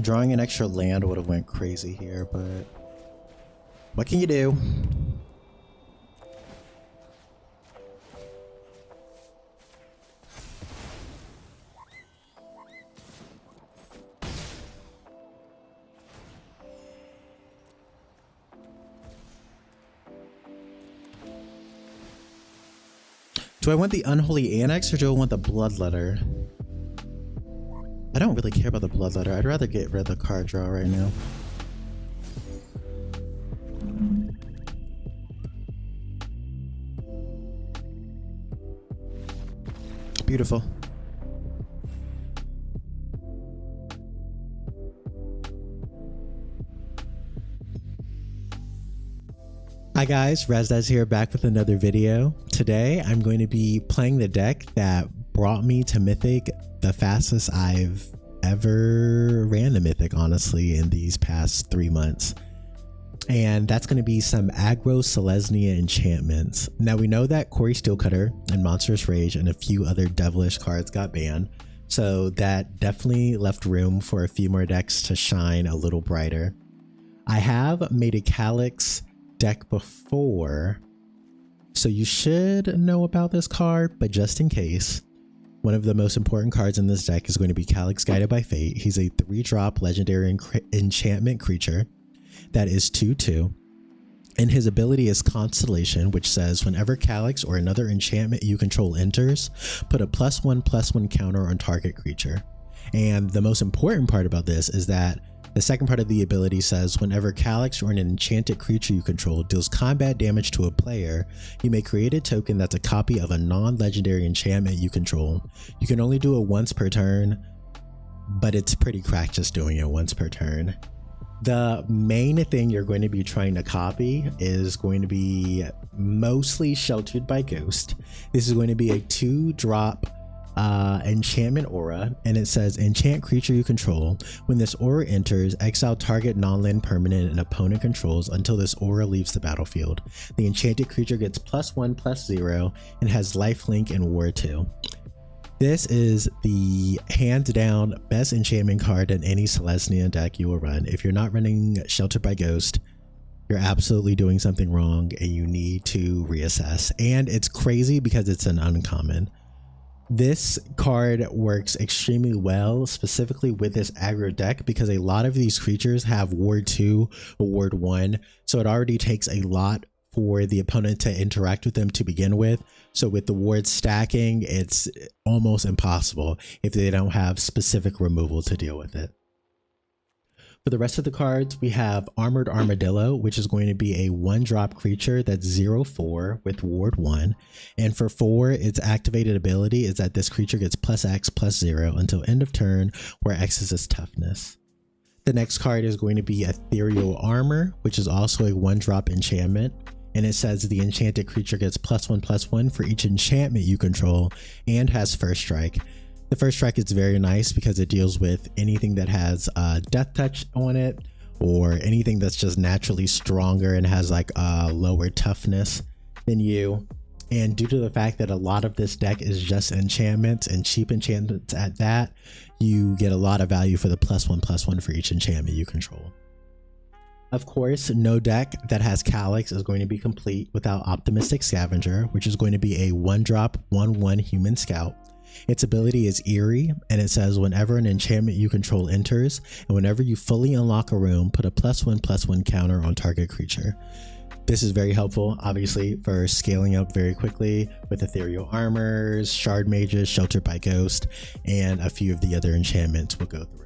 Drawing an extra land would have went crazy here, but what can you do? Do I want the Unholy Annex or do I want the Bloodletter? I don't really care about the Bloodletter. I'd rather get rid of the card draw right now. Beautiful. Hi guys, RazDaz here, back with another video. Today I'm going to be playing the deck that brought me to Mythic the fastest I've ever ran to Mythic, honestly, in these past 3 months. And that's going to be some aggro Selesnya enchantments. Now we know that Corey Steelcutter and Monstrous Rage and a few other devilish cards got banned, so that definitely left room for a few more decks to shine a little brighter. I have made a Calyx deck before, so you should know about this card, but just in case, one of the most important cards in this deck is going to be Calyx Guided by Fate. He's a 3-drop legendary enchantment creature that is 2/2, and his ability is Constellation, which says whenever Calyx or another enchantment you control enters, put a +1/+1 counter on target creature. And the most important part about this is that the second part of the ability says whenever Calyx or an enchanted creature you control deals combat damage to a player, you may create a token that's a copy of a non-legendary enchantment you control. You can only do it once per turn, but it's pretty cracked just doing it once per turn. The main thing you're going to be trying to copy is going to be mostly Sheltered by Ghost. This is going to be a 2-drop enchantment aura, and it says enchant creature you control. When this aura enters, exile target non-land permanent an opponent controls until this aura leaves the battlefield. The enchanted creature gets +1/+0 and has lifelink and War 2. This is the hands down best enchantment card in any Selesnya deck you will run. If you're not running Sheltered by Ghost, you're absolutely doing something wrong and you need to reassess. And it's crazy because it's an uncommon. This card works extremely well, specifically with this aggro deck, because a lot of these creatures have Ward 2 or Ward 1, so it already takes a lot for the opponent to interact with them to begin with. So with the wards stacking, it's almost impossible if they don't have specific removal to deal with it. For the rest of the cards, we have Armored Armadillo, which is going to be a 1-drop creature that's 0/4 with Ward 1. And for 4, its activated ability is that this creature gets +X/+0 until end of turn, where X is its toughness. The next card is going to be Ethereal Armor, which is also a 1-drop enchantment. And it says the enchanted creature gets +1/+1 for each enchantment you control and has First Strike. The First Strike is very nice because it deals with anything that has Death Touch on it, or anything that's just naturally stronger and has like a lower toughness than you. And due to the fact that a lot of this deck is just enchantments and cheap enchantments at that, you get a lot of value for the +1/+1 for each enchantment you control. Of course, no deck that has Calyx is going to be complete without Optimistic Scavenger, which is going to be a 1-drop 1/1 human scout. Its ability is Eerie, and it says whenever an enchantment you control enters, and whenever you fully unlock a room, put a +1/+1 counter on target creature. This is very helpful, obviously, for scaling up very quickly with Ethereal Armors, Shard Mages, Sheltered by Ghost, and a few of the other enchantments we'll go through.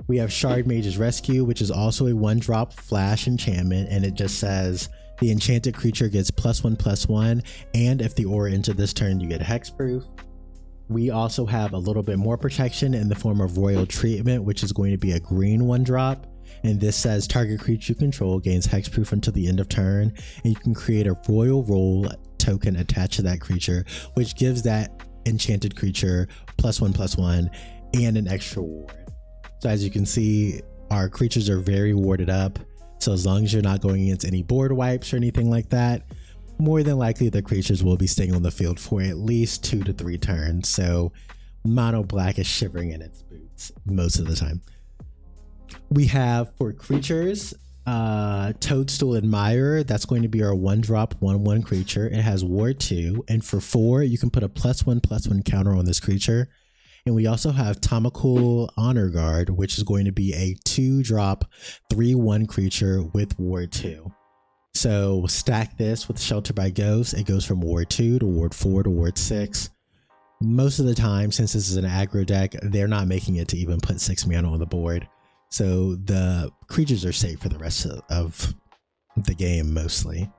We have Shard Mage's Rescue, which is also a 1-drop flash enchantment, and it just says the enchanted creature gets +1/+1, and if the aura enters this turn, you get hexproof. We also have a little bit more protection in the form of Royal Treatment, which is going to be a green 1-drop, and this says target creature you control gains hexproof until the end of turn, and you can create a Royal Roll token attached to that creature, which gives that enchanted creature +1/+1 and an extra ward. So as you can see, our creatures are very warded up, so as long as you're not going against any board wipes or anything like that, more than likely the creatures will be staying on the field for at least 2 to 3 turns. So Mono Black is shivering in its boots most of the time. We have for creatures, Toadstool Admirer. That's going to be our 1-drop 1/1 creature. It has Ward 2, and for 4, you can put a +1/+1 counter on this creature. And we also have Tamako Honor Guard, which is going to be a 2-drop 3/1 creature with Ward 2. So stack this with Shelter by Ghost. It goes from Ward 2 to Ward 4 to Ward 6. Most of the time, since this is an aggro deck, they're not making it to even put 6 mana on the board. So the creatures are safe for the rest of the game, mostly.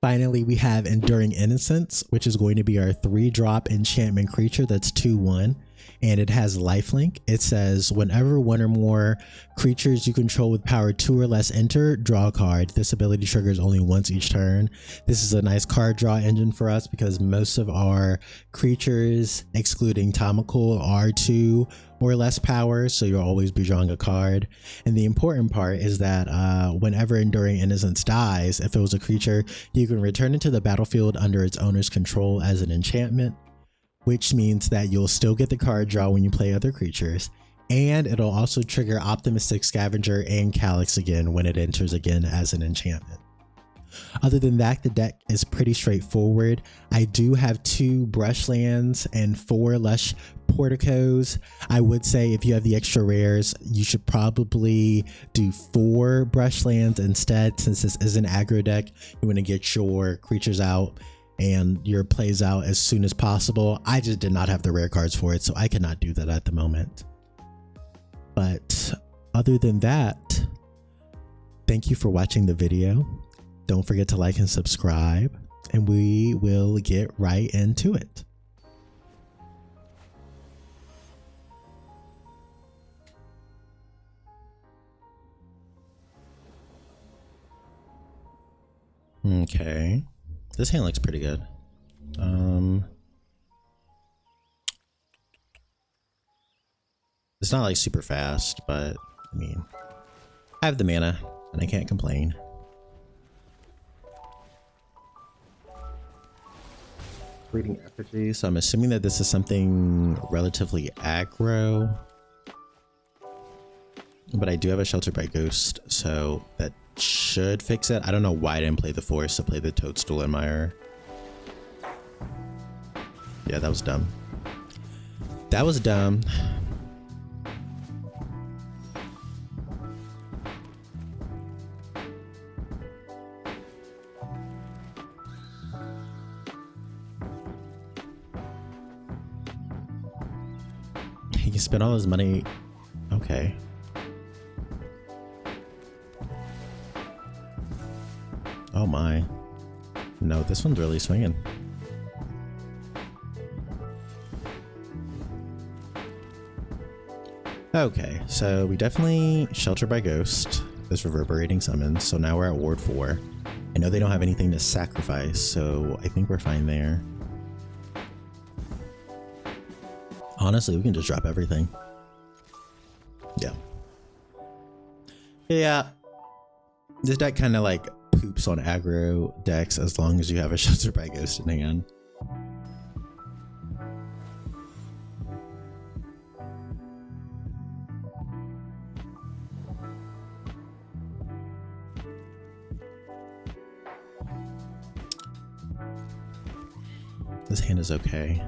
Finally, we have Enduring Innocence, which is going to be our 3-drop enchantment creature that's 2/1, and it has lifelink. It says, whenever one or more creatures you control with power 2 or less enter, draw a card. This ability triggers only once each turn. This is a nice card draw engine for us because most of our creatures, excluding Tamako, are 2 or less power, so you'll always be drawing a card. And the important part is that whenever Enduring Innocence dies, if it was a creature, you can return it to the battlefield under its owner's control as an enchantment, which means that you'll still get the card draw when you play other creatures, and it'll also trigger Optimistic Scavenger and Calyx again when it enters again as an enchantment. Other than that, the deck is pretty straightforward. I do have 2 Brushlands and 4 Lush Porticos. I would say if you have the extra rares, you should probably do 4 Brushlands instead, since this is an aggro deck. You want to get your creatures out and your plays out as soon as possible. I just did not have the rare cards for it, so I cannot do that at the moment. But other than that, thank you for watching the video. Don't forget to like and subscribe, and we will get right into it. Okay, this hand looks pretty good. It's not like super fast, but I mean, I have the mana and I can't complain. Reading effigy, so I'm assuming that this is something relatively aggro, but I do have a Shelter by Ghost, so that should fix it. I don't know why I didn't play the Force to play the Toadstool Admirer. Yeah, that was dumb. That was dumb. He can spend all his money. Okay. Oh my. No, this one's really swinging. Okay, so we definitely Shelter by Ghost. There's Reverberating Summons, so now we're at Ward 4. I know they don't have anything to sacrifice, so I think we're fine there. Honestly, we can just drop everything. Yeah. Yeah. This deck kind of like poops on aggro decks as long as you have a Shelter by Ghost in hand. This hand is okay.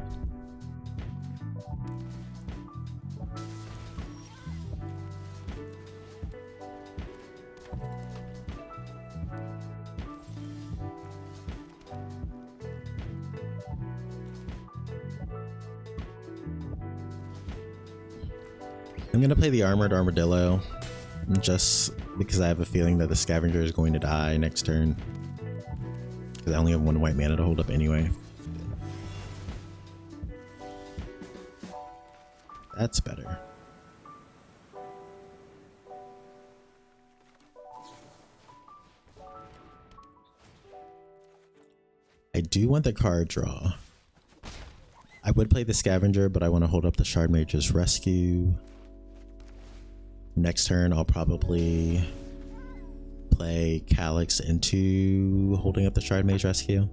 I'm gonna play the Armored Armadillo just because I have a feeling that the Scavenger is going to die next turn, because I only have 1 white mana to hold up anyway. That's better. I do want the card draw. I would play the Scavenger, but I want to hold up the Shard Mage's Rescue. Next turn, I'll probably play Calyx into holding up the Shard Mage Rescue.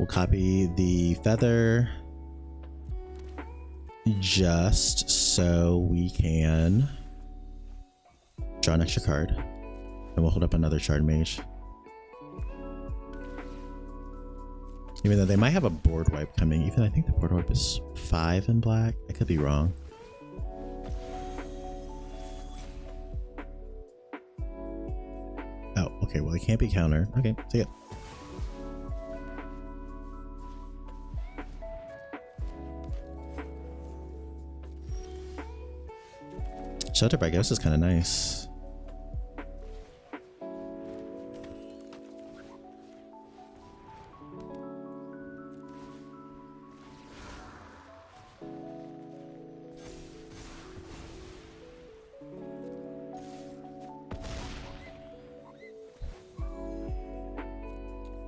We'll copy the feather just so we can draw an extra card. And we'll hold up another Shard Mage. Even though they might have a board wipe coming. Even I think the board wipe is 5 in black. I could be wrong. Oh, okay. Well, it can't be counter. Okay, see ya. Shelter by Ghost is kind of nice.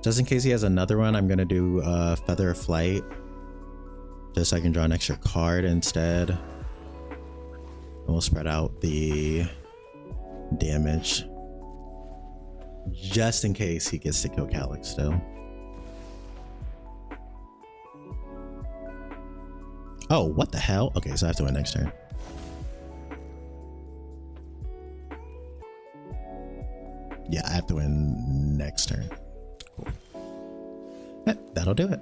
Just in case he has another one, I'm gonna do Feather of Flight, just so I can draw an extra card instead. And we'll spread out the damage, just in case he gets to kill Calyx still. Oh, what the hell? Okay, so I have to win next turn. Yeah, I have to win next turn. Cool. That'll do it.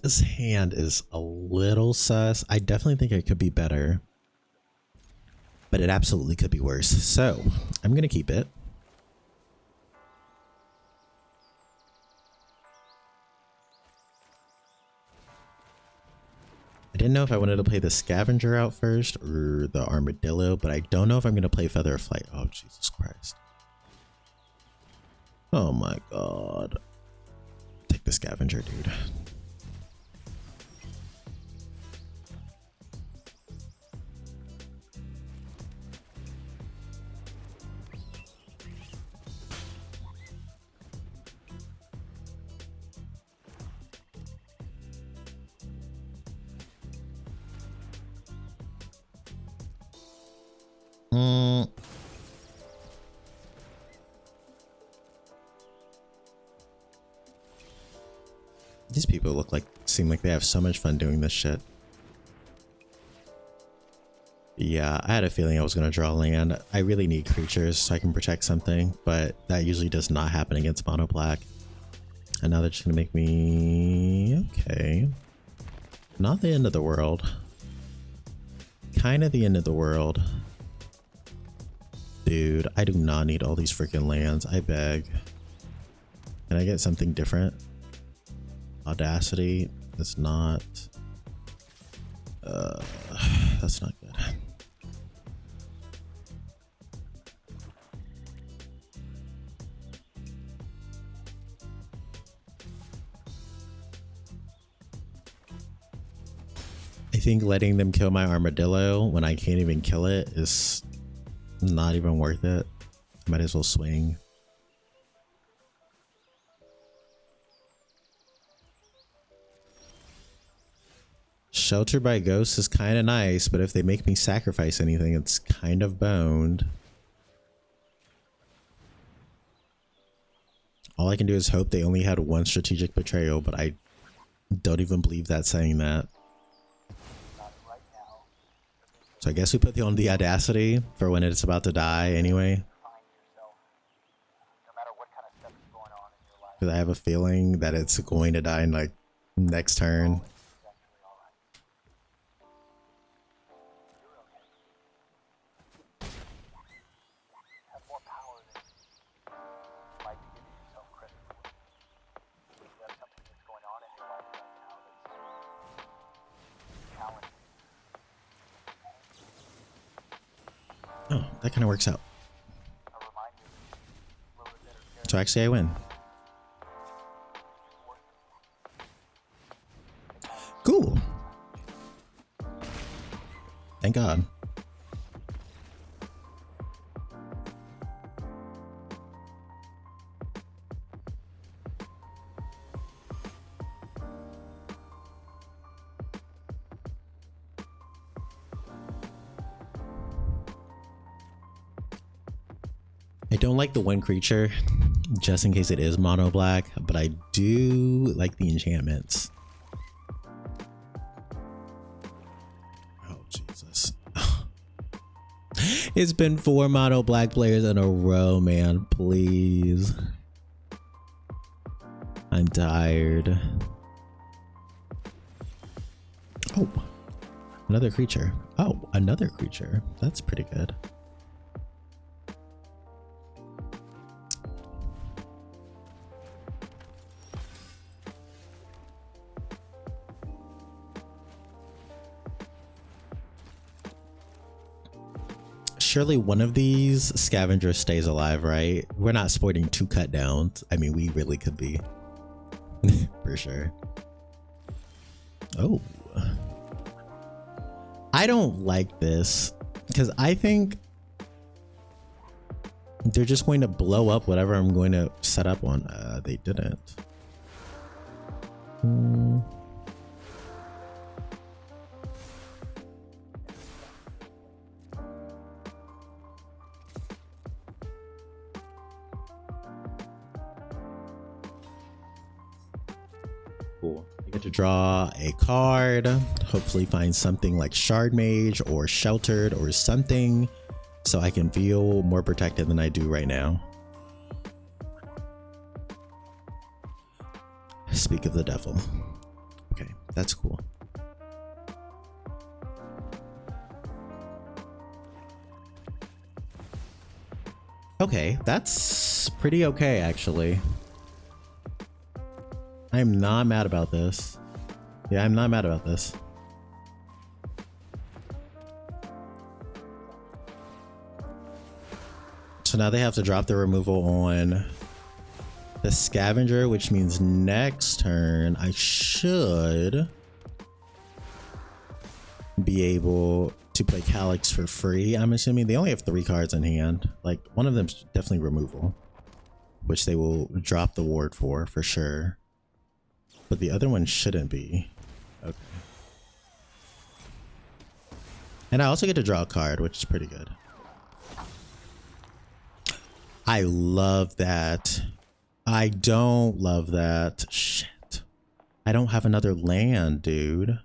This hand is a little sus. I definitely think it could be better, but it absolutely could be worse. So I'm going to keep it. I didn't know if I wanted to play the Scavenger out first or the Armadillo, but I don't know if I'm going to play Feather of Flight. Oh, Jesus Christ. Oh my God. Take the Scavenger, dude. These people seem like they have so much fun doing this shit. Yeah, I had a feeling I was going to draw land. I really need creatures so I can protect something, but that usually does not happen against mono black. And now they're just going to make me... Okay. Not the end of the world. Kind of the end of the world. Dude, I do not need all these freaking lands. I beg. Can I get something different? Audacity is not... that's not good. I think letting them kill my Armadillo when I can't even kill it is not even worth it. I might as well swing. Shelter by Ghost is kind of nice, but if they make me sacrifice anything, it's kind of boned. All I can do is hope they only had one strategic betrayal, but I don't even believe that's saying that. So I guess we put on the Audacity for when it's about to die anyway. Because I have a feeling that it's going to die in like next turn. Oh, that kind of works out. So actually I win. Cool. Thank God. I don't like the one creature, just in case it is mono black, but I do like the enchantments. Oh, Jesus. It's been 4 mono black players in a row, man. Please. I'm tired. Oh, another creature. Oh, another creature. That's pretty good. Surely one of these scavengers stays alive, right? We're not sporting 2 cut downs. I mean, we really could be. For sure. Oh. I don't like this because I think they're just going to blow up whatever I'm going to set up on. They didn't. Cool. I get to draw a card, hopefully find something like Shard Mage or Sheltered or something so I can feel more protected than I do right now. Speak of the devil. Okay, that's cool. Okay, that's pretty okay actually. I'm not mad about this. Yeah, I'm not mad about this. So now they have to drop the removal on the scavenger, which means next turn I should be able to play Calyx for free. I'm assuming they only have 3 cards in hand. Like one of them's definitely removal, which they will drop the ward for sure. But the other one shouldn't be. Okay. And I also get to draw a card, which is pretty good. I love that. I don't love that. Shit. I don't have another land, dude.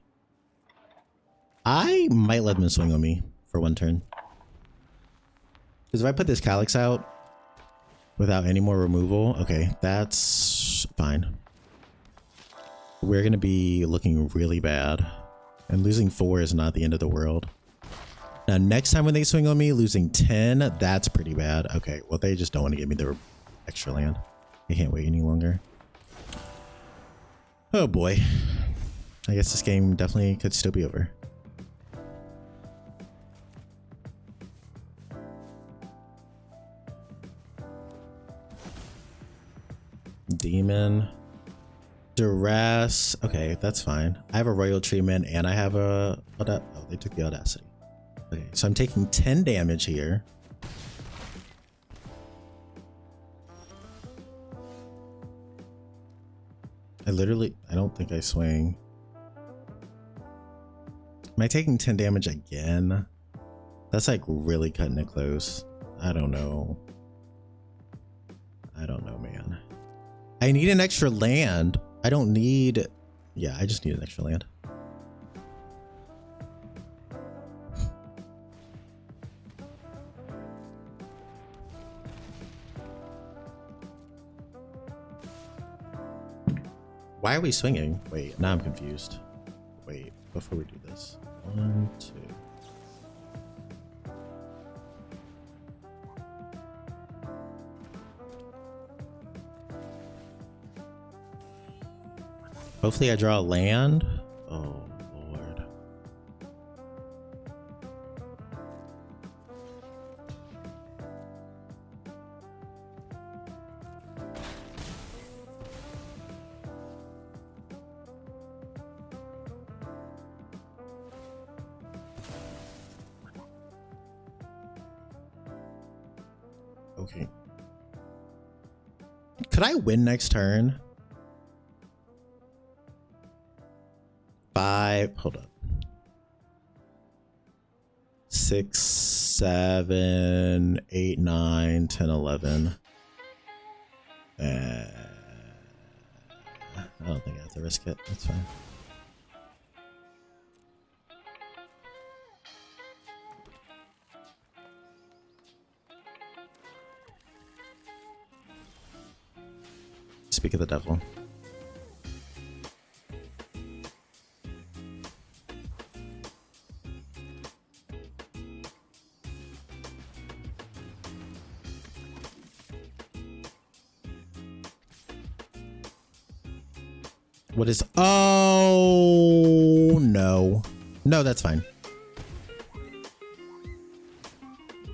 I might let them swing on me for 1 turn. Because if I put this Calyx out without any more removal, okay, that's fine. We're going to be looking really bad. And losing 4 is not the end of the world. Now, next time when they swing on me, losing 10, that's pretty bad. Okay, well, they just don't want to give me the extra land. I can't wait any longer. Oh, boy. I guess this game definitely could still be over. Demon. Duress. Okay, that's fine. I have a royal treatment and I have a... Oh, they took the audacity. Okay, so I'm taking 10 damage here. I don't think I swing. Am I taking 10 damage again? That's like really cutting it close. I don't know. I don't know, man. I need an extra land. I don't need... Yeah, I just need an extra land. Why are we swinging? Wait, now I'm confused. Wait, before we do this. 1, 2. Hopefully I draw a land. Oh, Lord. Okay. Could I win next turn? 5, hold up. 6, 7, 8, 9, 10, 11. I don't think I have to risk it. That's fine. Speak of the devil. What is... Oh, no. No, that's fine.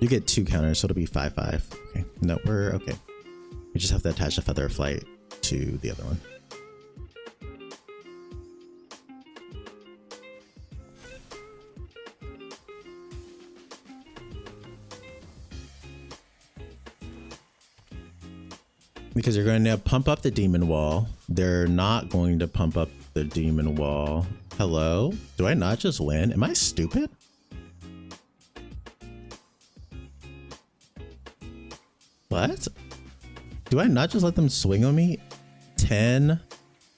You get 2 counters, so it'll be 5/5. Okay. No, we're okay. We just have to attach a feather of flight to the other one. Because you're going to pump up the demon wall. They're not going to pump up the demon wall. Hello? Do I not just win? Am I stupid? What? Do I not just let them swing on me? 10.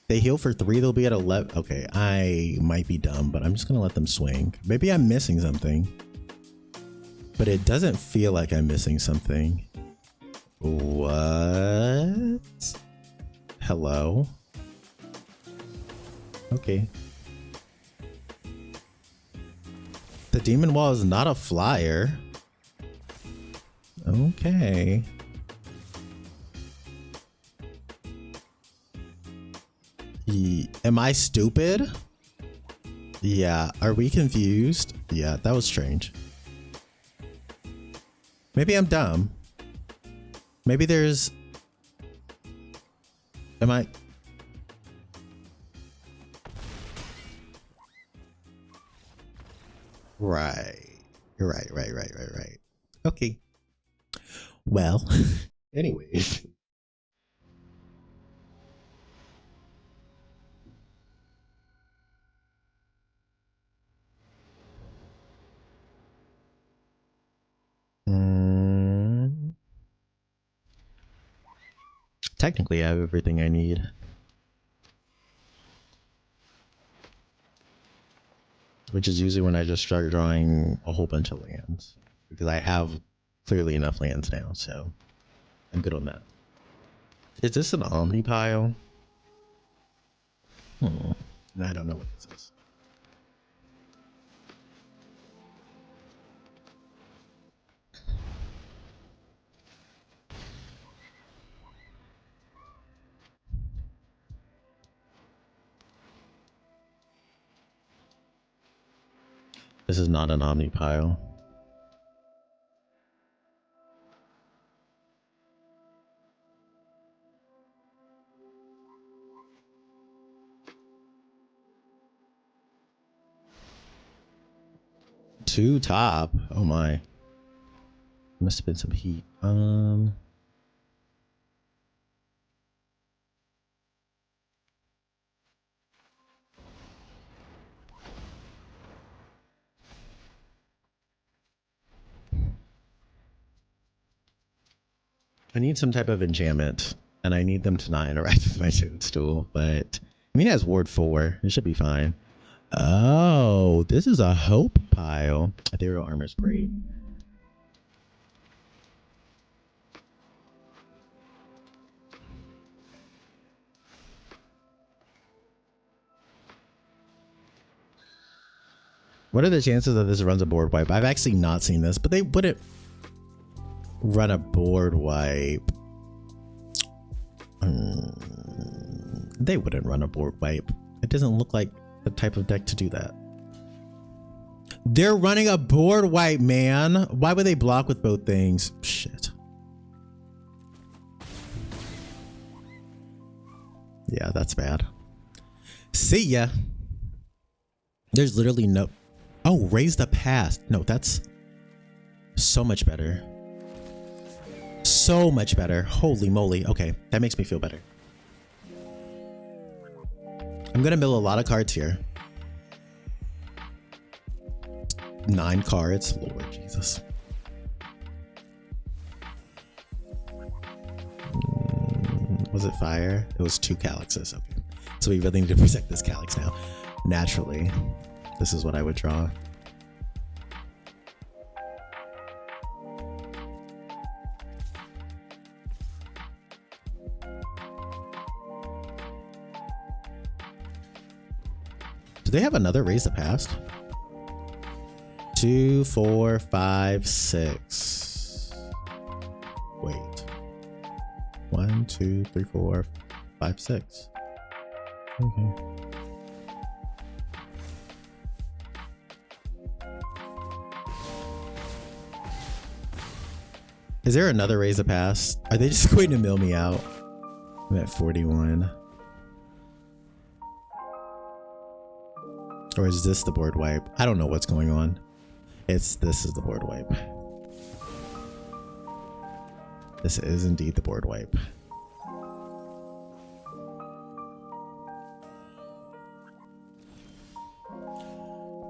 They heal for 3. They'll be at 11. Okay, I might be dumb, but I'm just going to let them swing. Maybe I'm missing something. But it doesn't feel like I'm missing something. What? Hello? Okay. The demon wall is not a flyer. Okay. Am I stupid? Yeah. Are we confused? Yeah, that was strange. Maybe I'm dumb. Maybe there's... Am I... Right. You're right. Okay. Well, anyways. Technically, I have everything I need. Which is usually when I just start drawing a whole bunch of lands. Because I have clearly enough lands now, so I'm good on that. Is this an Omni pile? I don't know what this is. This is not an Omni pile. Two top. Oh my. Must have been some heat. I need some type of enchantment, and I need them to not interact with my toadstool, but I mean, it has ward 4. It should be fine. Oh, this is a hope pile. Ethereal armor is great. What are the chances that this runs a board wipe? I've actually not seen this, but they wouldn't run a board wipe. They wouldn't run a board wipe. It doesn't look like the type of deck to do that. They're running a board wipe, man. Why would they block with both things? Shit. Yeah, that's bad. See ya. There's literally no... Oh, raise the past. No, that's so much better. So much better. Holy moly. Okay, that makes me feel better. I'm gonna mill a lot of cards here. 9 cards. Lord Jesus. Was it fire? It was 2 calyxes. Okay. So we really need to protect this calyx now. Naturally, this is what I would draw. Do they have another raise the past? 2, 4, 5, 6. Wait. 1, 2, 3, 4, 5, 6. Okay. Is there another raise the past? Are they just going to mill me out? I'm at 41. Or is this the board wipe? I don't know what's going on. This is the board wipe. This is indeed the board wipe.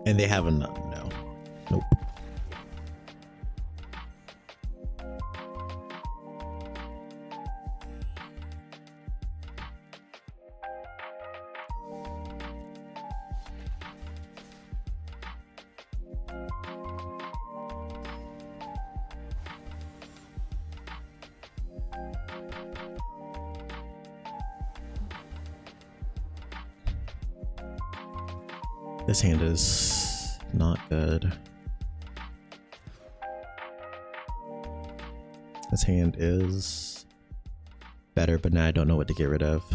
And they have enough. No. Nope. This hand is not good. This hand is better, but now I don't know what to get rid of.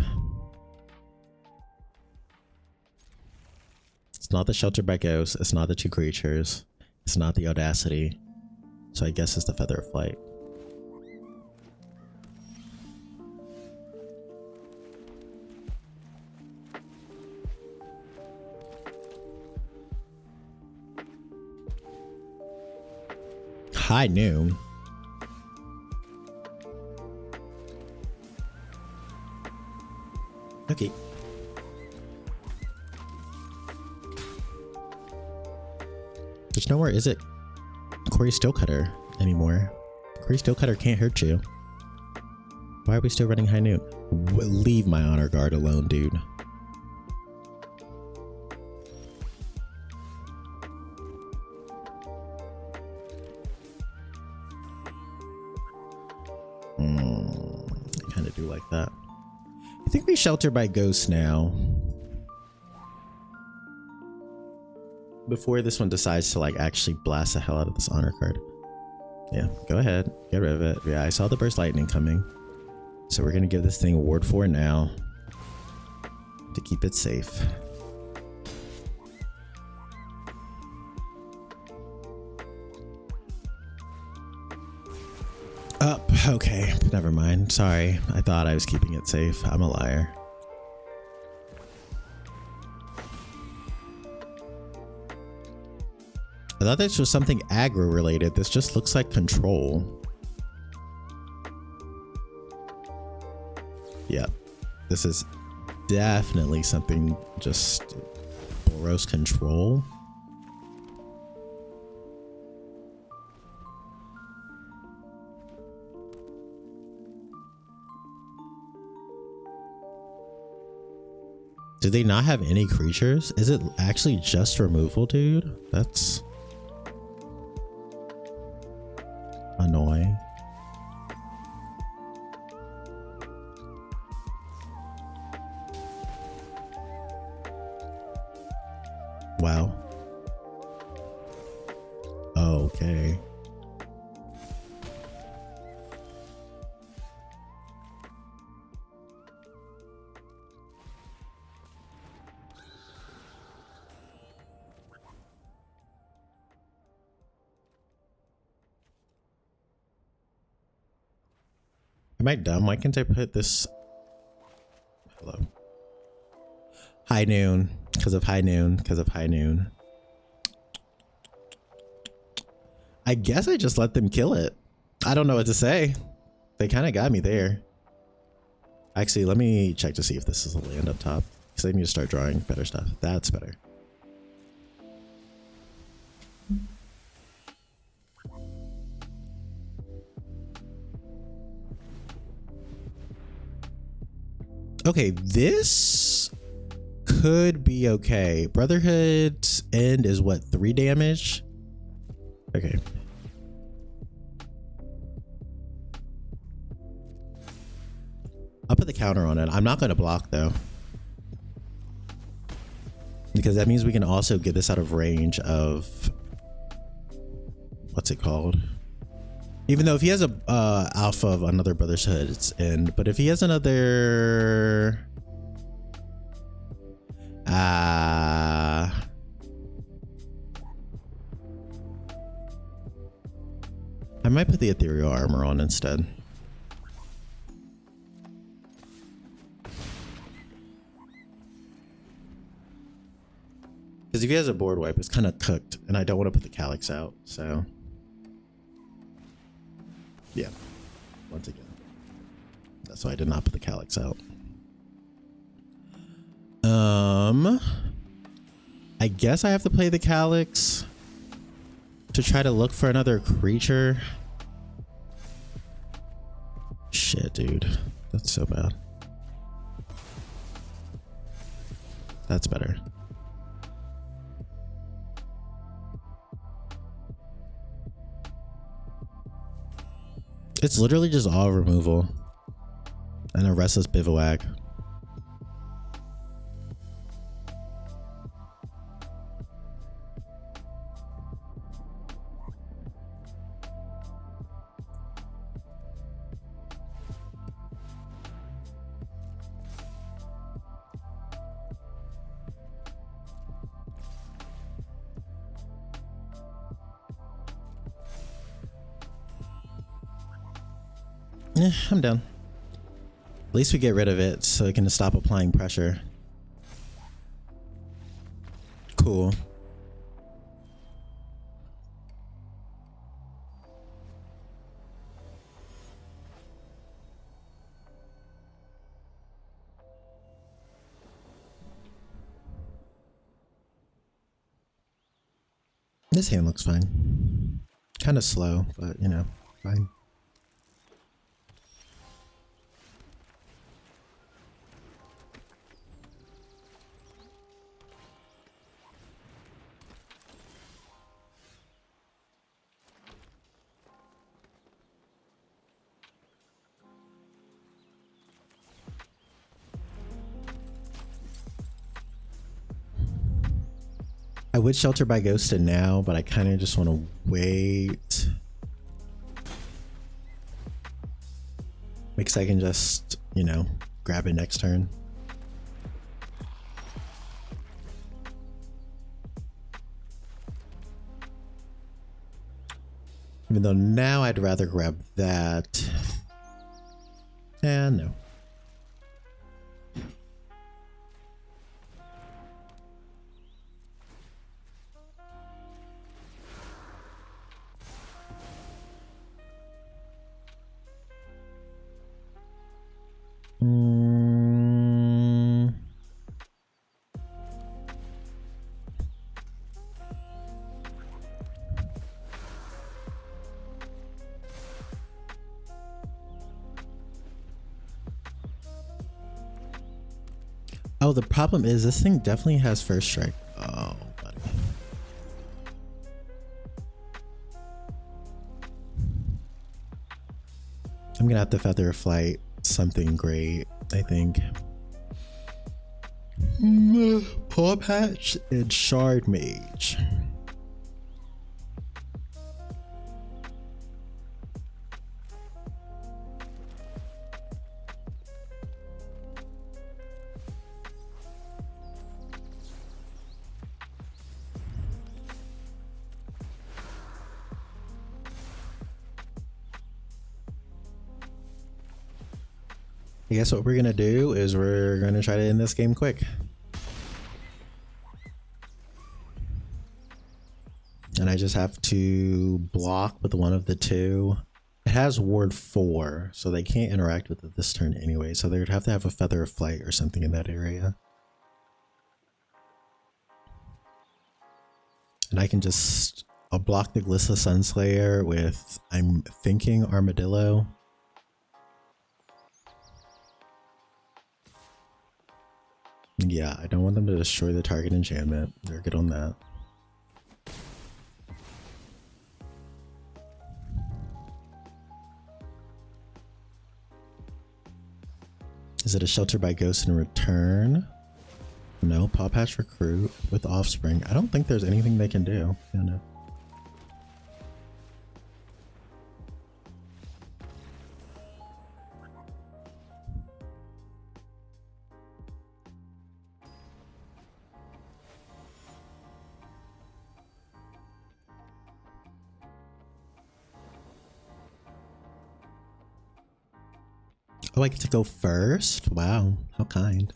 It's not the Shelter by Ghost. It's not the 2 creatures. It's not the Audacity. So I guess it's the Feather of Flight. High noon. Okay. There's nowhere, is it? Corey Steelcutter anymore. Corey Steelcutter can't hurt you. Why are we still running high noon? Leave my honor guard alone, dude. I kind of do like that. I think we shelter by ghost now. Before this one decides to like actually blast the hell out of this honor card. Yeah, go ahead. Get rid of it. Yeah, I saw the burst lightning coming. So we're going to give this thing a ward 4 now to keep it safe. Up. Okay, never mind. Sorry. I thought I was keeping it safe. I'm a liar. I thought this was something aggro related. This just looks like control. Yeah, this is definitely something just Boros control. Do they not have any creatures? Is it actually just removal, dude? That's annoying. Wow. Okay. Am I dumb? Why can't I put this? Hello. High noon. Because of high noon. Because of high noon. I guess I just let them kill it. I don't know what to say. They kind of got me there. Actually, let me check to see if this is a land up top. Because I need to start drawing better stuff. That's better. Okay, this could be okay. Brotherhood's End is what, 3 damage? Okay. I'll put the counter on it. I'm not going to block though, because that means we can also get this out of range of, what's it called? Even though if he has a alpha of another Brotherhood's End, but if he has another, I might put the ethereal armor on instead. Because if he has a board wipe, it's kind of cooked, and I don't want to put the Calyx out, so yeah, once again, that's why I did not put the Calyx out. I guess I have to play the Calyx to try to look for another creature. Shit, dude, that's so bad. That's better. It's literally just all removal and a restless bivouac. Yeah, I'm down. At least we get rid of it so it can stop applying pressure. Cool. This hand looks fine. Kind of slow, but you know, fine. I would shelter by ghosted now, but I kind of just want to wait. Because I can just, you know, grab it next turn. Even though now I'd rather grab that. And no. Oh, the problem is this thing definitely has first strike. Oh, buddy. I'm gonna have to feather flight something great, I think. Paw Patch and Shard Mage. I guess what we're gonna do is we're gonna try to end this game quick. And I just have to block with one of the two. It has ward 4, so they can't interact with it this turn anyway, so they would have to have a feather of flight or something in that area. And I can just, I'll block the Glissa Sunslayer with, I'm thinking, Armadillo. Yeah, I don't want them to destroy the target enchantment. They're good on that. Is it a shelter by ghost in return? No. Paw Patch Recruit with Offspring. I don't think there's anything they can do. Yeah, no. Oh, I get to go first? Wow, how kind.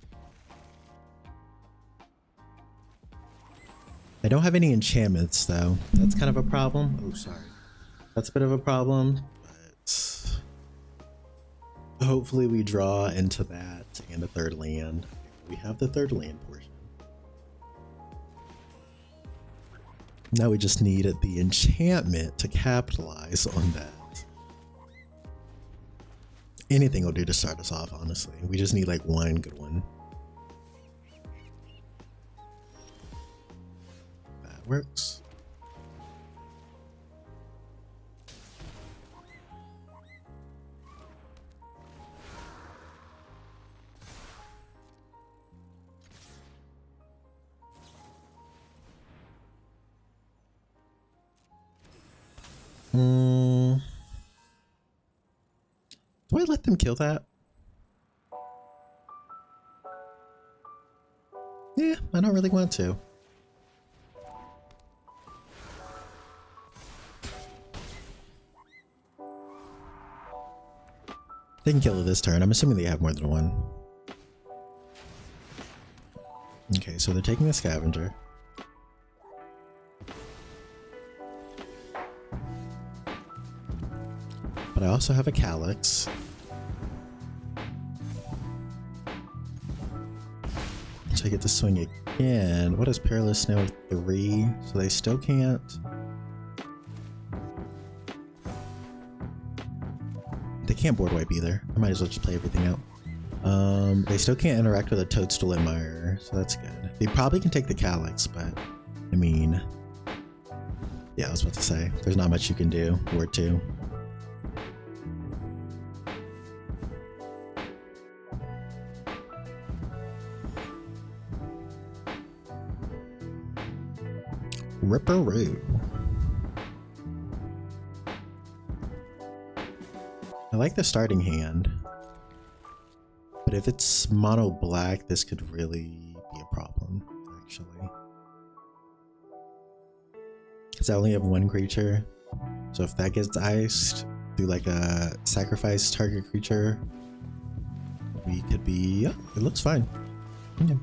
I don't have any enchantments though. That's kind of a problem. Oh, sorry. That's a bit of a problem, but hopefully we draw into that and a third land. We have the third land portion. Now we just need the enchantment to capitalize on that. Anything will do to start us off, honestly. We just need like one good one. That works. Do I let them kill that? Yeah, I don't really want to. They can kill it this turn. I'm assuming they have more than one. Okay, so they're taking a scavenger. But I also have a Calyx. So I get to swing again. What is Perilous Snow 3? So they still can't. They can't board wipe either. I might as well just play everything out. They still can't interact with a Toadstool Admirer, so that's good. They probably can take the Calyx, but I mean, yeah, I was about to say, there's not much you can do. Ward 2. Ripperoo. I like the starting hand, but if it's mono black, this could really be a problem, actually. Because I only have one creature, so if that gets iced through like a sacrifice target creature, we could be, yeah, it looks fine. Yeah.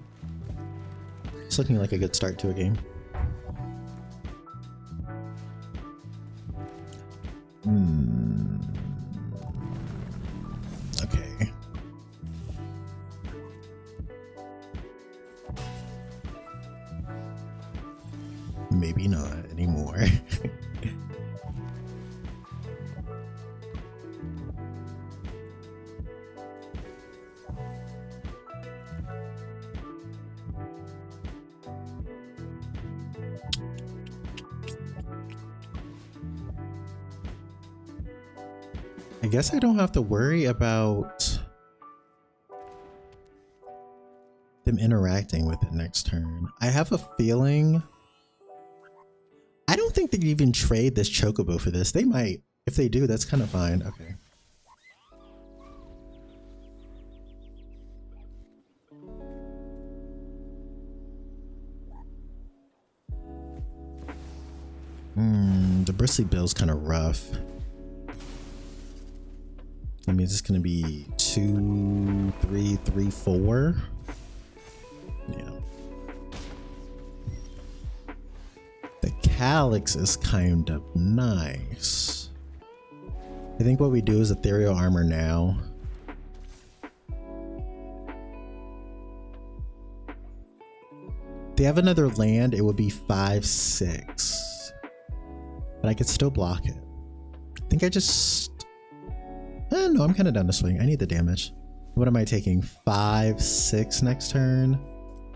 It's looking like a good start to a game. Okay. Maybe not anymore. I guess I don't have to worry about them interacting with it next turn. I have a feeling. I don't think they'd even trade this Chocobo for this. They might. If they do, that's kind of fine. Okay. The Bristly Bill's kind of rough. That means it's going to be 2, 3, 3, 4. Yeah. The Calyx is kind of nice. I think what we do is Ethereal Armor now. If they have another land, it would be 5, 6. But I could still block it. I think I just... no, I'm kind of done to swing. I need the damage. What am I taking? 5, 6 next turn?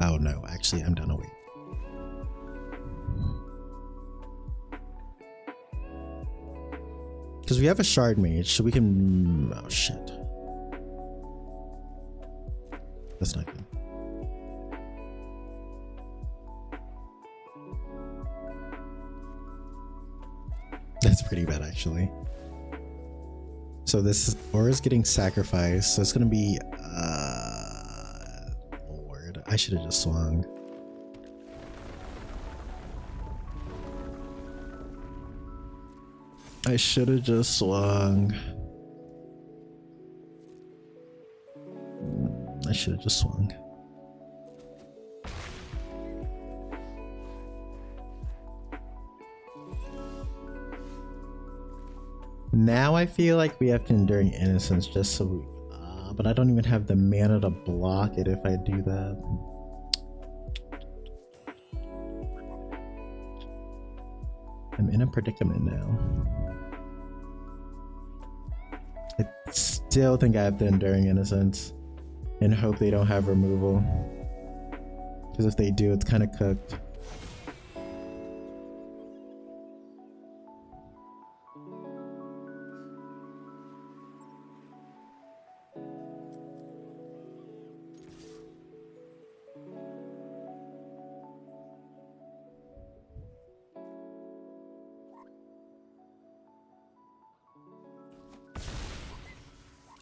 Oh no, actually I'm done. Wait. Because we have a shard mage, so we can. Oh shit. That's not good. That's pretty bad, actually. So this aura's getting sacrificed, so it's gonna be. Lord, I should have just swung. I should have just swung. I should have just swung. Now I feel like we have to Enduring Innocence just so we... but I don't even have the mana to block it if I do that. I'm in a predicament now. I still think I have the Enduring Innocence and hope they don't have removal. Because if they do, it's kind of cooked.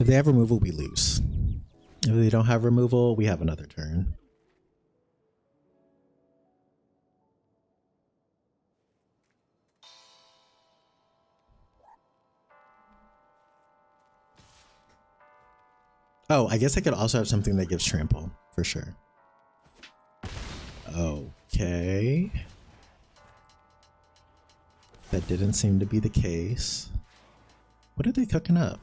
If they have removal, we lose. If they don't have removal, we have another turn. Oh, I guess I could also have something that gives trample, for sure. Okay. That didn't seem to be the case. What are they cooking up?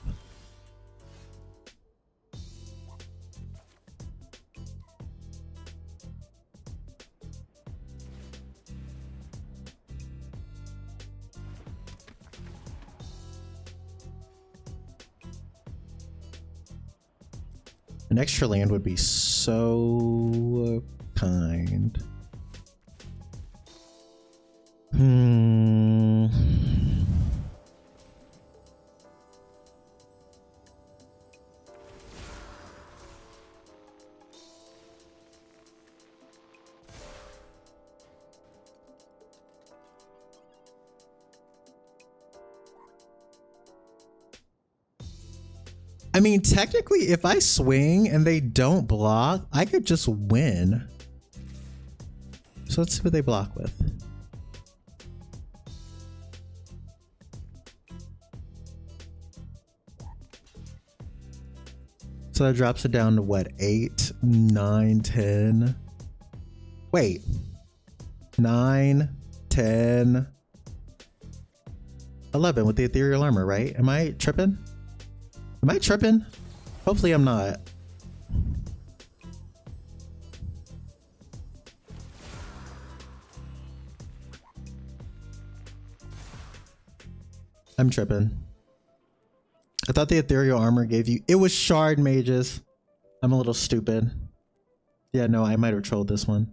An extra land would be so kind. I mean, technically, if I swing and they don't block, I could just win. So let's see what they block with. So that drops it down to what, 8, 9, 10. Wait. 9, 10, 11 with the ethereal armor, right? Am I tripping? Am I tripping? Hopefully I'm not. I'm tripping. I thought the ethereal armor gave you... It was shard mages. I'm a little stupid. Yeah, no, I might have trolled this one.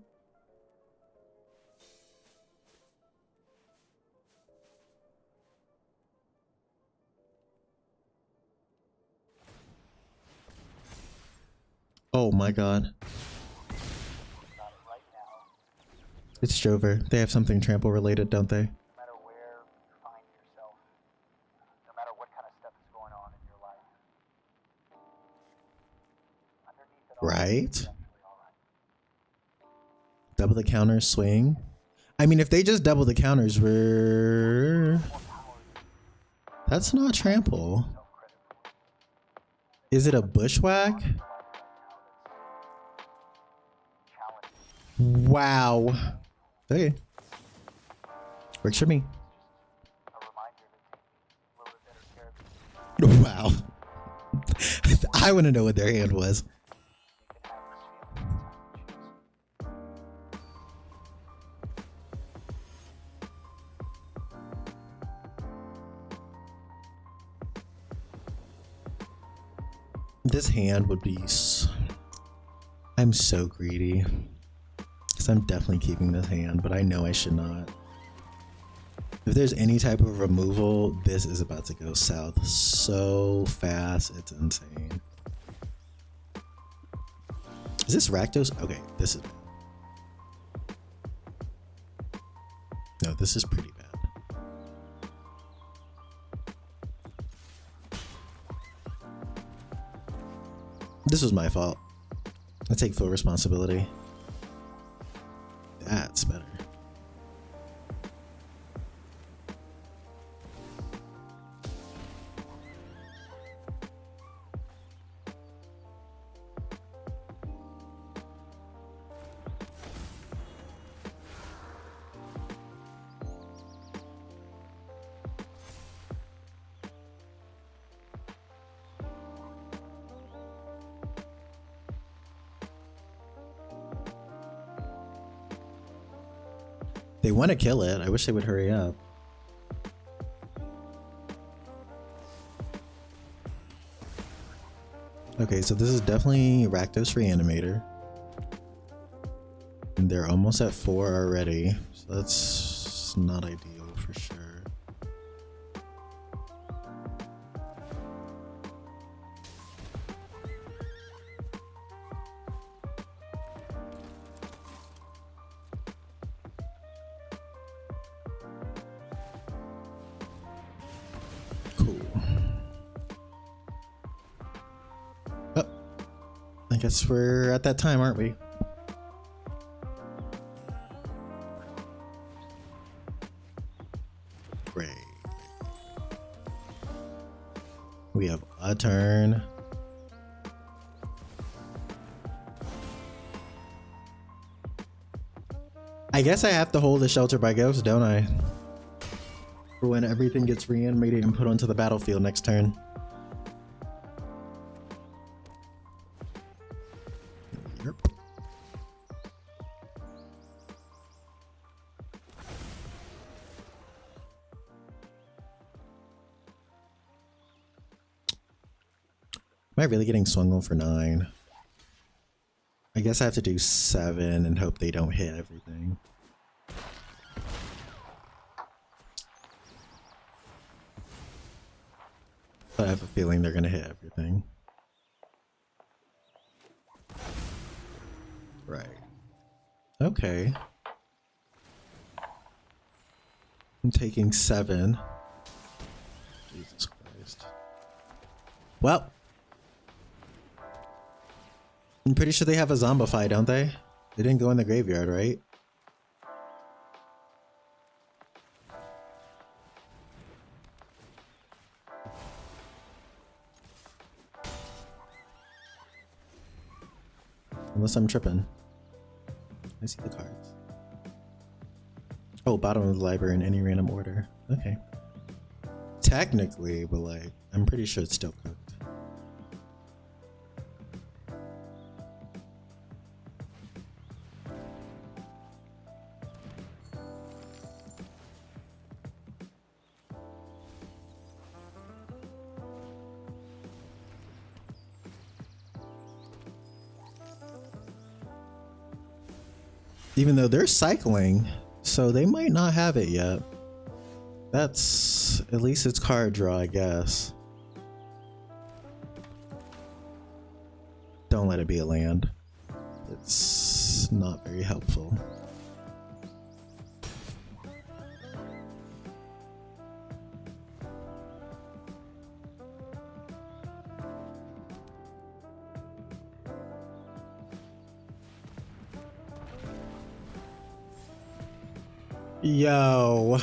Oh my god. It's Jover. They have something trample related, don't they? No matter where you find yourself, no matter what kind of stuff is going on in your life, underneath it all, right? Double the counters, swing. I mean, if they just double the counters, we're... That's not trample. Is it a bushwhack? Wow. Okay. Works for me. Wow. I want to know what their hand was. This hand would be... I'm so greedy. Because I'm definitely keeping this hand, but I know I should not. If there's any type of removal, this is about to go south so fast, it's insane. Is this Rakdos? Okay, this is bad. No, this is pretty bad. This was my fault. I take full responsibility. That's better. They want to kill it. I wish they would hurry up. Okay, so this is definitely Rakdos Reanimator. And they're almost at 4 already. So that's not ideal for sure. I guess we're at that time, aren't we? Great. We have a turn. I guess I have to hold the Shelter by Ghost, don't I? For when everything gets reanimated and put onto the battlefield next turn. Yep. Am I really getting swung on for 9? I guess I have to do 7 and hope they don't hit everything. But I have a feeling they're gonna hit everything. Right. Okay. I'm taking 7. Jesus Christ. Well. I'm pretty sure they have a zombify, don't they? They didn't go in the graveyard, right? Unless I'm tripping. I see the cards. Oh, bottom of the library in any random order. Okay. Technically, but like, I'm pretty sure it's still cooked. Even though they're cycling, so they might not have it yet. That's at least it's card draw, I guess. Don't let it be a land. It's not very helpful. Yo.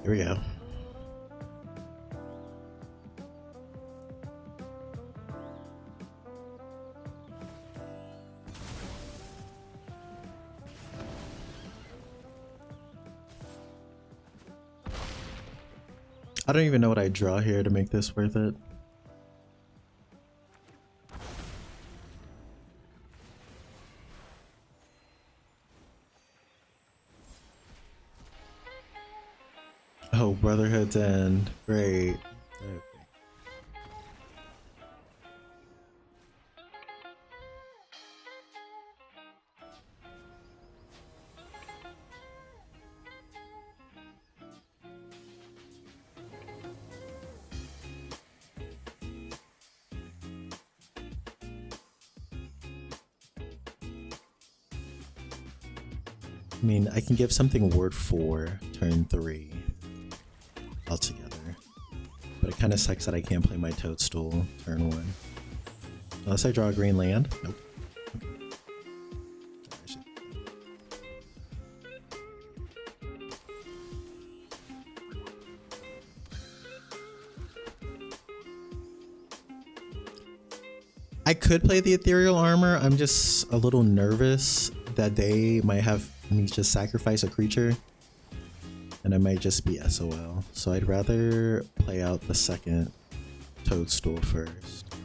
Here we go. I don't even know what I draw here to make this worth it. Oh, Brotherhood's End. Great. Okay. I mean, I can give something word 4, turn 3 altogether. But it kind of sucks that I can't play my Toadstool turn 1. Unless I draw a green land. Nope. I could play the Ethereal Armor. I'm just a little nervous that they might have me just sacrifice a creature and I might just be SOL. So I'd rather play out the second Toadstool first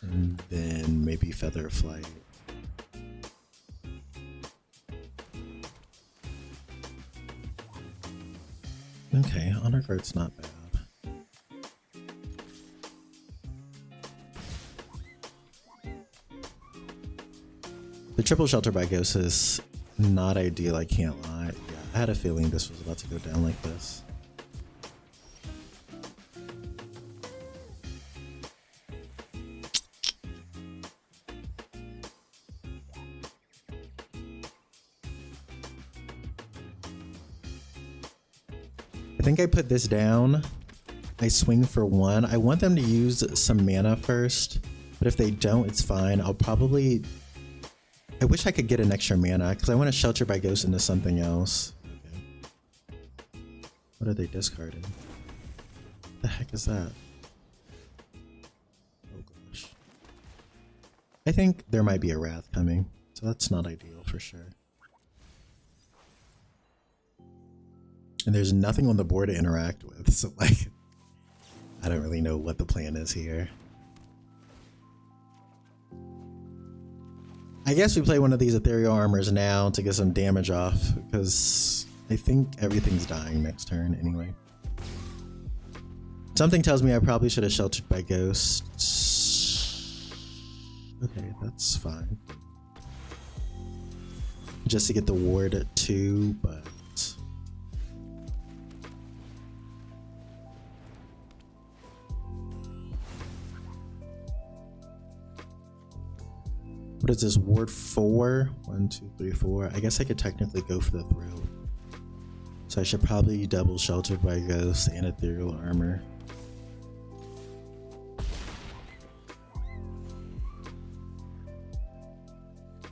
and then maybe Feather Flight. Okay, Honor Guard's not bad. The triple Shelter by Ghost is not ideal, I can't lie. Yeah, I had a feeling this was about to go down like this. I think I put this down. I swing for 1. I want them to use some mana first, but if they don't, it's fine. I'll probably... I wish I could get an extra mana because I want to Shelter by Ghost into something else. Okay. What are they discarding? What the heck is that? Oh gosh. I think there might be a Wrath coming, so that's not ideal for sure. And there's nothing on the board to interact with, so like, I don't really know what the plan is here. I guess we play one of these Ethereal Armors now to get some damage off, because I think everything's dying next turn anyway. Something tells me I probably should have Sheltered by Ghosts. Okay, that's fine. Just to get the ward at 2, but... What is this, ward 4? 1, 2, 3, 4. I guess I could technically go for the throw. So I should probably double Sheltered by Ghost and Ethereal Armor.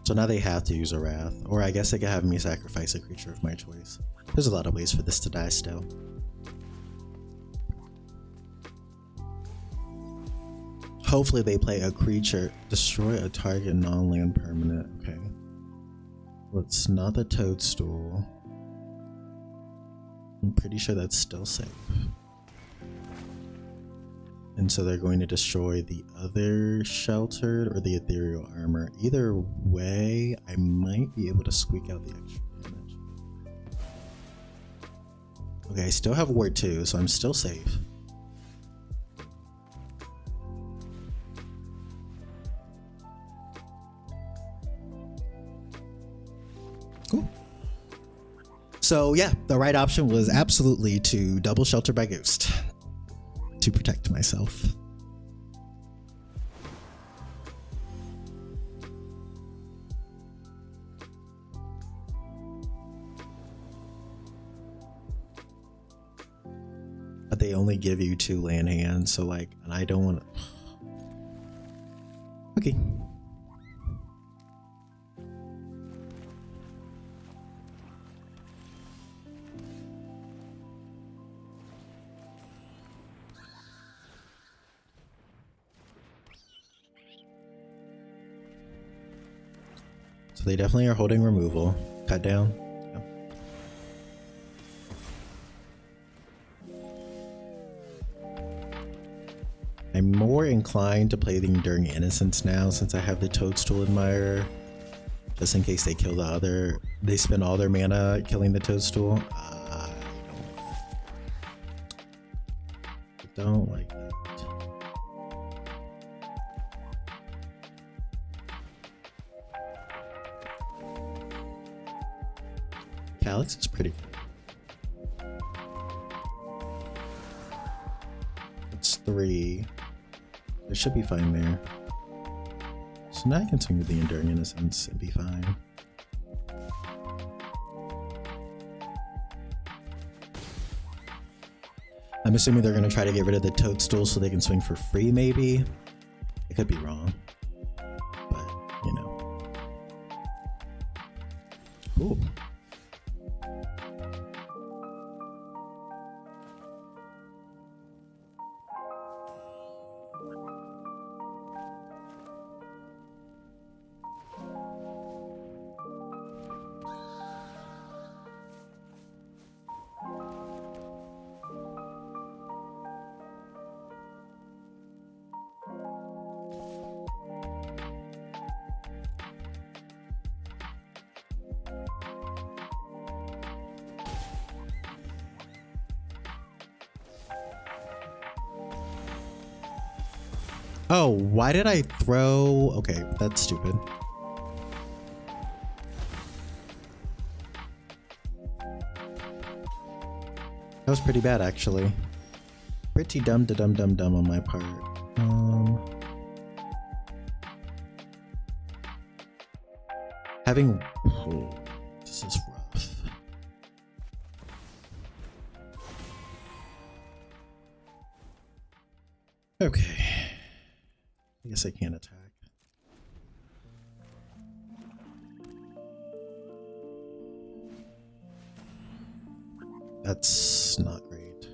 So now they have to use a Wrath. Or I guess they could have me sacrifice a creature of my choice. There's a lot of ways for this to die still. Hopefully they play a creature, destroy a target non-land permanent. Okay. Well, it's not the Toadstool. I'm pretty sure that's still safe. And so they're going to destroy the other Sheltered or the Ethereal Armor. Either way, I might be able to squeak out the extra damage. Okay, I still have Ward 2, so I'm still safe. Cool. So yeah, the right option was absolutely to double Shelter by Ghost to protect myself. But they only give you 2 land hands, so like, and I don't want to. Okay. They definitely are holding removal. Cut down. Yeah. I'm more inclined to play the Enduring Innocence now since I have the Toadstool Admirer. Just in case they kill the other. They spend all their mana killing the Toadstool. Don't like that. Calyx is pretty good. It's 3. It should be fine there. So now I can swing with the Enduring Innocence and be fine. I'm assuming they're going to try to get rid of the Toadstool so they can swing for free, maybe? I could be wrong. But, you know. Ooh. Oh, why did I throw... Okay, that's stupid. That was pretty bad, actually. Pretty dumb on my part. Having... Oh, this is rough. Okay. I guess I can't attack. That's not great.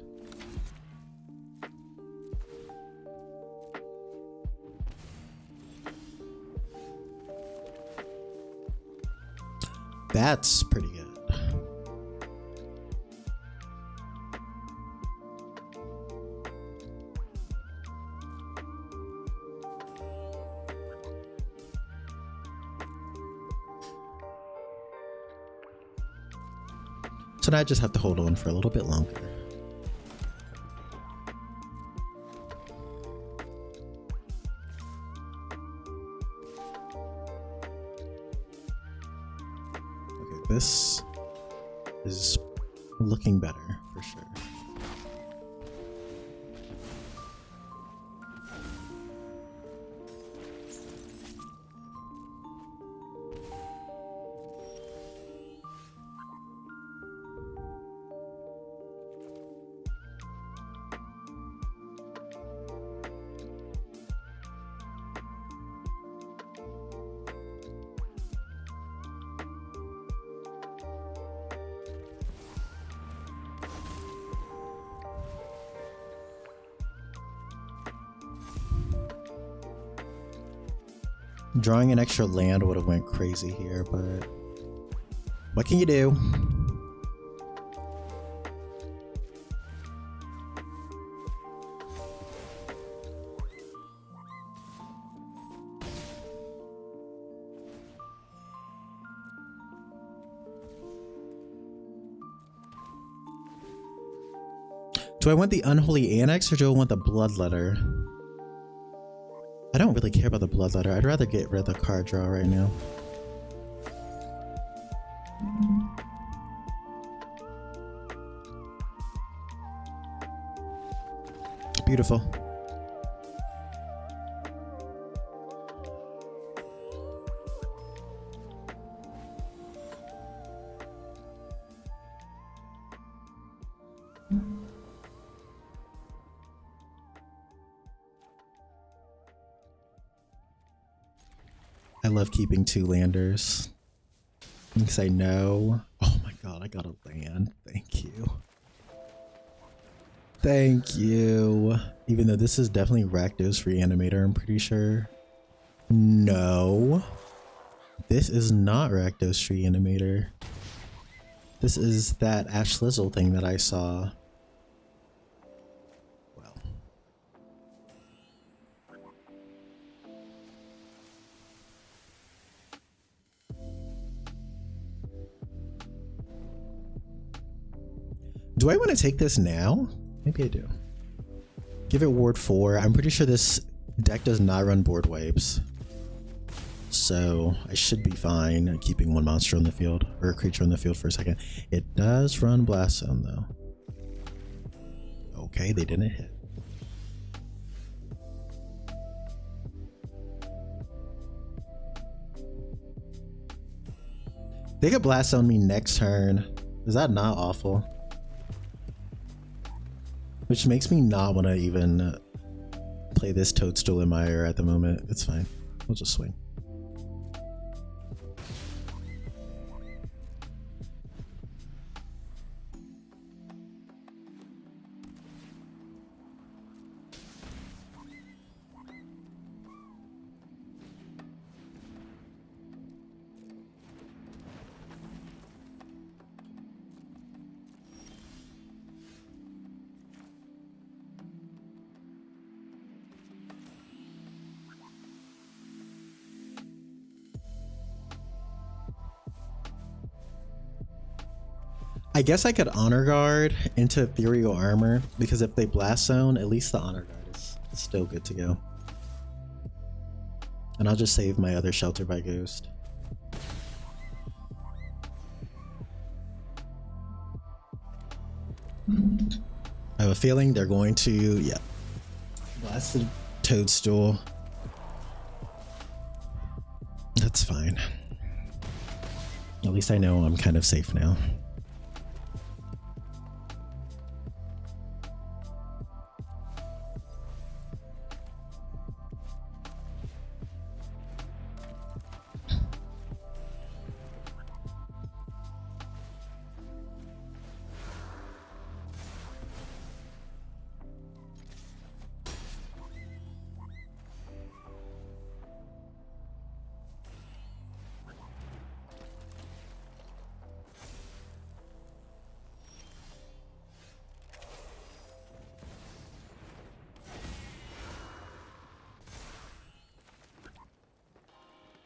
That's pretty good. So now I just have to hold on for a little bit longer. Okay, this is looking better for sure. Drawing an extra land would have went crazy here, but what can you do? Do I want the Unholy Annex or do I want the Bloodletter? I don't really care about the Bloodletter. I'd rather get rid of the card draw right now. Beautiful. I love keeping 2 landers because I know. Oh my god, I got a land. Thank you. Thank you. Even though this is definitely Rakdos Reanimator, I'm pretty sure. No. This is not Rakdos Reanimator. This is that Ash Lizzle thing that I saw. Well. Do I want to take this now? Maybe I do. Give it ward 4. I'm pretty sure this deck does not run board wipes. So I should be fine keeping one monster on the field, or a creature on the field for a second. It does run Blast Zone though. Okay, they didn't hit. They could Blast Zone me next turn. Is that not awful? Which makes me not want to even play this Toadstool in my ire at the moment. It's fine. We'll just swing. I guess I could Honor Guard into Ethereal Armor, because if they Blast Zone, at least the Honor Guard is still good to go. And I'll just save my other Shelter by Ghost. I have a feeling they're going to, yeah, blast the Toadstool. That's fine. At least I know I'm kind of safe now.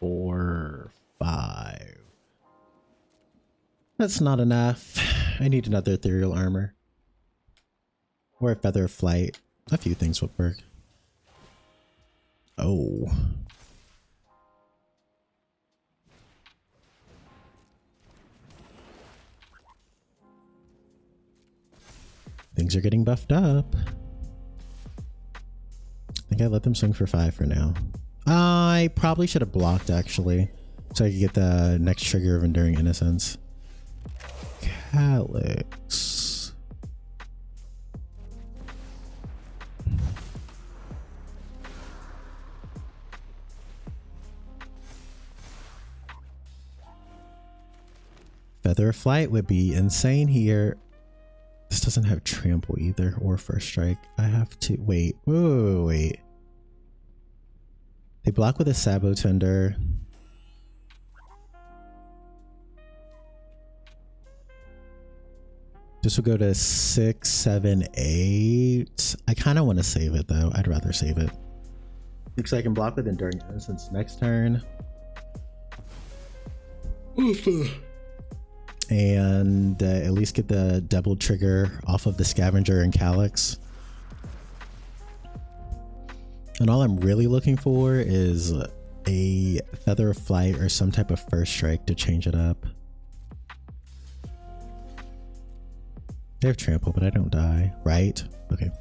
Four, 5. That's not enough. I need another Ethereal Armor. Or a Feather of Flight. A few things would work. Oh. Things are getting buffed up. I think I let them swing for 5 for now. I probably should have blocked actually, so I could get the next trigger of Enduring Innocence. Calyx. Feather of Flight would be insane here. This doesn't have Trample either, or First Strike. I have to wait. Wait. They block with a Sabo Tender. This will go to 6, 7, 8. I kind of want to save it though. I'd rather save it. Looks like I can block with Enduring Innocence next turn. And at least get the double trigger off of the Scavenger and Calyx. And all I'm really looking for is a Feather of Flight or some type of First Strike to change it up. They have Trample, but I don't die, right? Okay.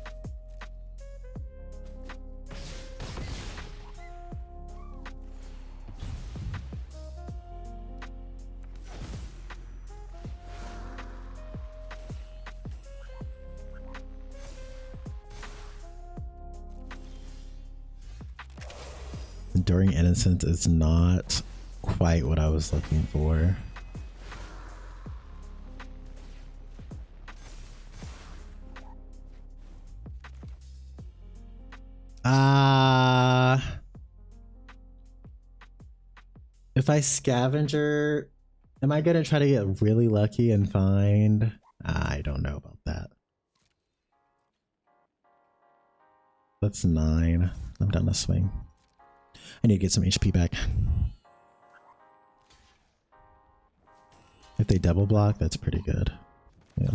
Enduring Innocence is not quite what I was looking for. If I Scavenger, am I gonna try to get really lucky and find? I don't know about that. That's 9. I'm done a swing. I need to get some HP back. If they double block, that's pretty good. Yeah.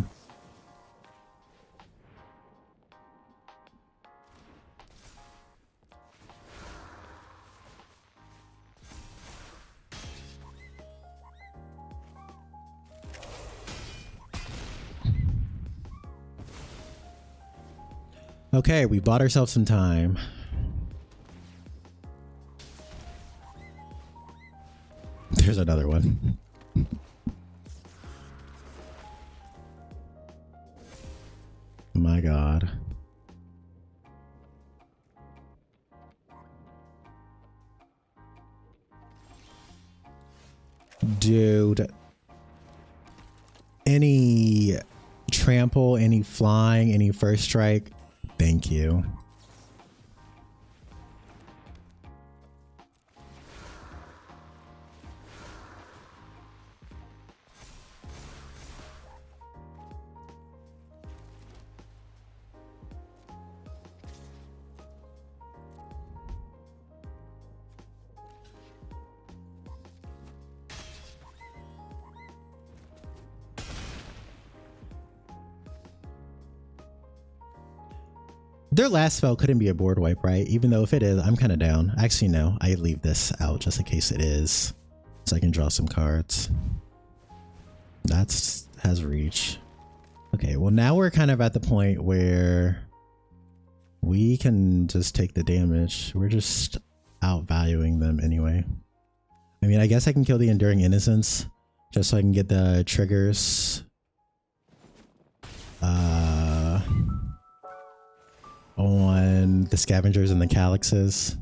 Okay, we bought ourselves some time. There's another one. My God. Dude. Any trample, any flying, any first strike? Thank you. Their last spell couldn't be a board wipe, right? Even though if it is, I'm kind of down. Actually, no, I leave this out just in case it is, so I can draw some cards. That's has reach. Okay, well now we're kind of at the point where we can just take the damage. We're just outvaluing them anyway. I mean, I guess I can kill the Enduring Innocence just so I can get the triggers. On the Scavengers and the Calyxes.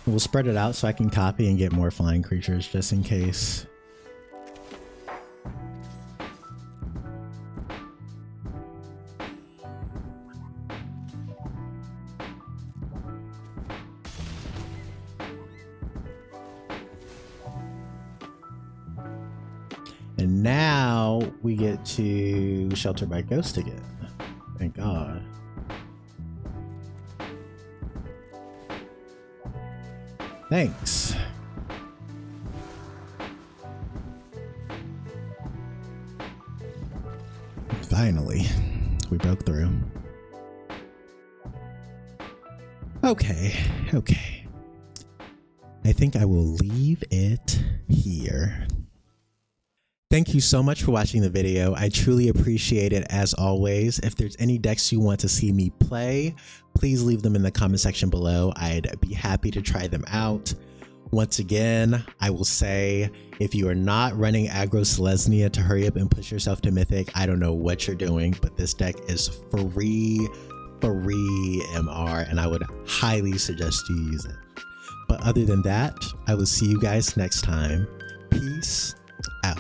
We'll spread it out so I can copy and get more flying creatures just in case. And now we get to Shelter by Ghost again. Thank God. Thanks. Finally, we broke through. Okay. I think I will leave it here. Thank you so much for watching the video. I truly appreciate it as always. If there's any decks you want to see me play, please leave them in the comment section below. I'd be happy to try them out. Once again, I will say, if you are not running Aggro Selesnya to hurry up and push yourself to Mythic, I don't know what you're doing, but this deck is free MR, and I would highly suggest you use it. But other than that, I will see you guys next time. Peace out.